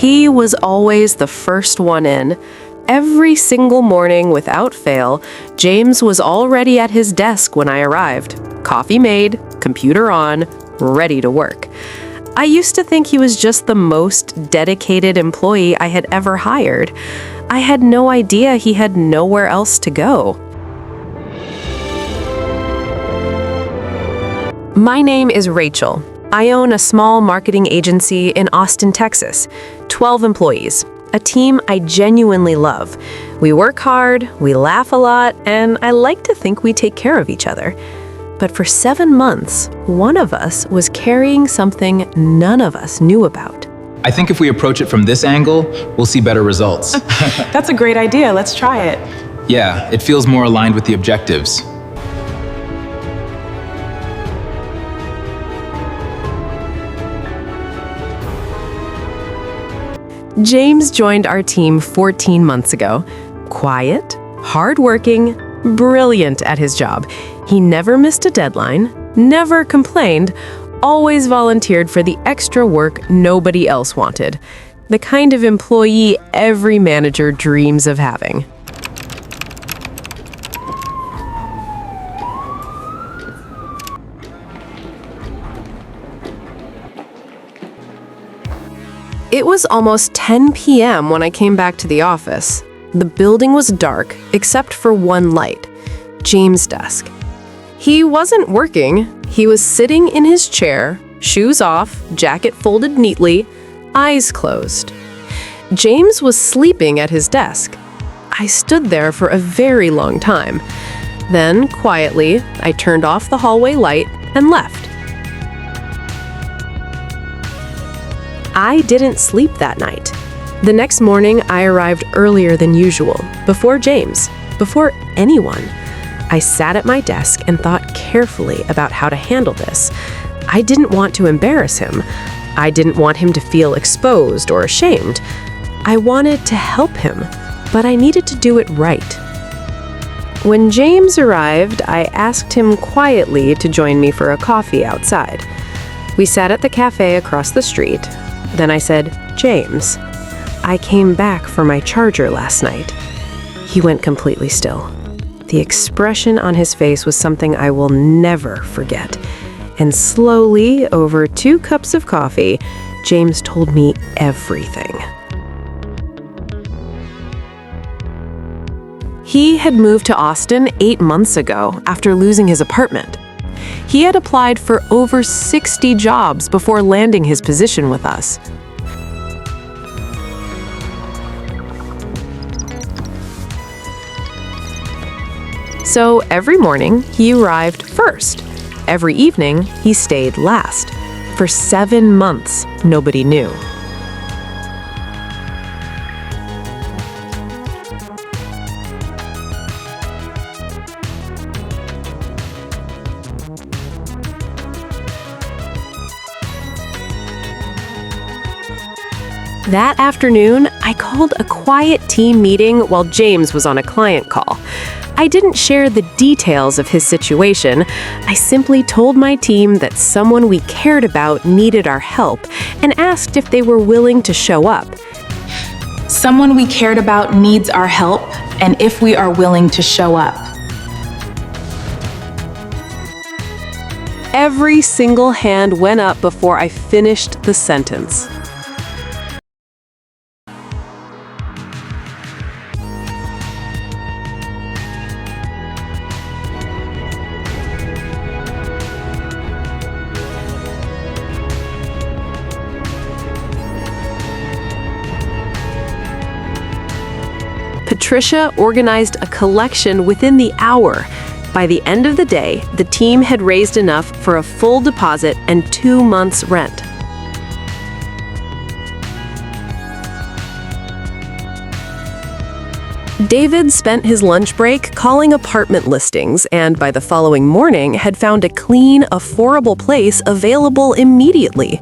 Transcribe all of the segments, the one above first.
He was always the first one in. Every single morning, without fail, James was already at his desk when I arrived. Coffee made, computer on, ready to work. I used to think he was just the most dedicated employee I had ever hired. I had no idea he had nowhere else to go. My name is Rachel. I own a small marketing agency in Austin, Texas. 12 employees. A team I genuinely love. We work hard, we laugh a lot, and I like to think we take care of each other. But for 7 months, one of us was carrying something none of us knew about. I think if we approach it from this angle, we'll see better results. That's a great idea. Let's try it. Yeah, it feels more aligned with the objectives. James joined our team 14 months ago. Quiet, hardworking, brilliant at his job. He never missed a deadline, never complained, always volunteered for the extra work nobody else wanted. The kind of employee every manager dreams of having. It was almost 10 p.m. when I came back to the office. The building was dark, except for one light, James' desk. He wasn't working. He was sitting in his chair, shoes off, jacket folded neatly, eyes closed. James was sleeping at his desk. I stood there for a very long time. Then, quietly, I turned off the hallway light and left. I didn't sleep that night. The next morning, I arrived earlier than usual, before James, before anyone. I sat at my desk and thought carefully about how to handle this. I didn't want to embarrass him. I didn't want him to feel exposed or ashamed. I wanted to help him, but I needed to do it right. When James arrived, I asked him quietly to join me for a coffee outside. We sat at the cafe across the street. Then I said, "James, I came back for my charger last night." He went completely still. The expression on his face was something I will never forget. And slowly, over 2 cups of coffee, James told me everything. He had moved to Austin 8 months ago after losing his apartment. He had applied for over 60 jobs before landing his position with us. So every morning, he arrived first. Every evening, he stayed last. For 7 months, nobody knew. That afternoon, I called a quiet team meeting while James was on a client call. I didn't share the details of his situation. I simply told my team that someone we cared about needed our help and asked if they were willing to show up. Someone we cared about needs our help, and if we are willing to show up. Every single hand went up before I finished the sentence. Patricia organized a collection within the hour. By the end of the day, the team had raised enough for a full deposit and 2 months' rent. David spent his lunch break calling apartment listings and by the following morning had found a clean, affordable place available immediately.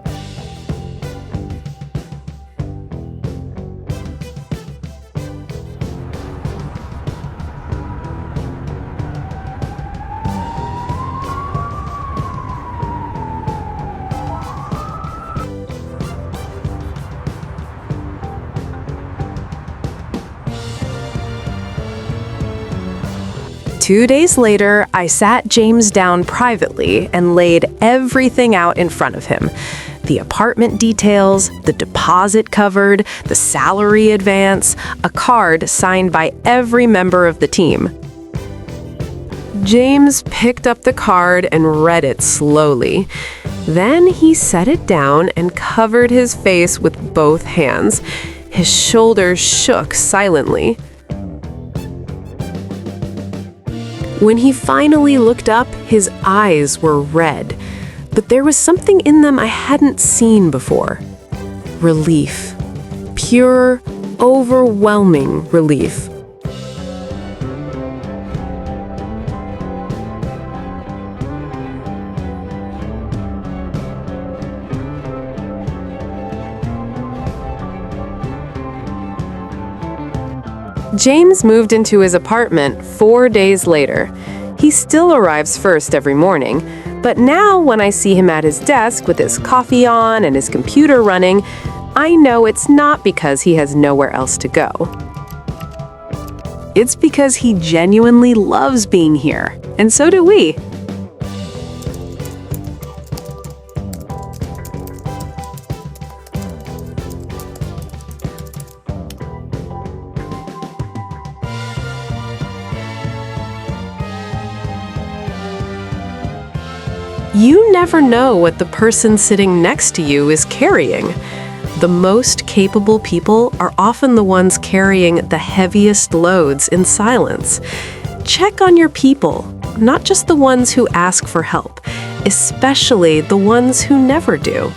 2 days later, I sat James down privately and laid everything out in front of him. The apartment details, the deposit covered, the salary advance, a card signed by every member of the team. James picked up the card and read it slowly. Then he set it down and covered his face with both hands. His shoulders shook silently. When he finally looked up, his eyes were red, but there was something in them I hadn't seen before. Relief. Pure, overwhelming relief. James moved into his apartment 4 days later. He still arrives first every morning, but now when I see him at his desk with his coffee on and his computer running, I know it's not because he has nowhere else to go. It's because he genuinely loves being here, and so do we. You never know what the person sitting next to you is carrying. The most capable people are often the ones carrying the heaviest loads in silence. Check on your people, not just the ones who ask for help, especially the ones who never do.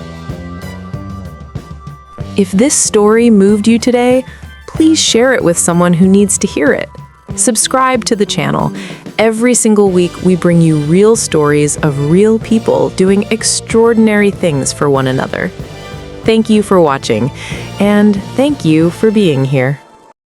If this story moved you today, please share it with someone who needs to hear it. Subscribe to the channel. Every single week, we bring you real stories of real people doing extraordinary things for one another. Thank you for watching, and thank you for being here.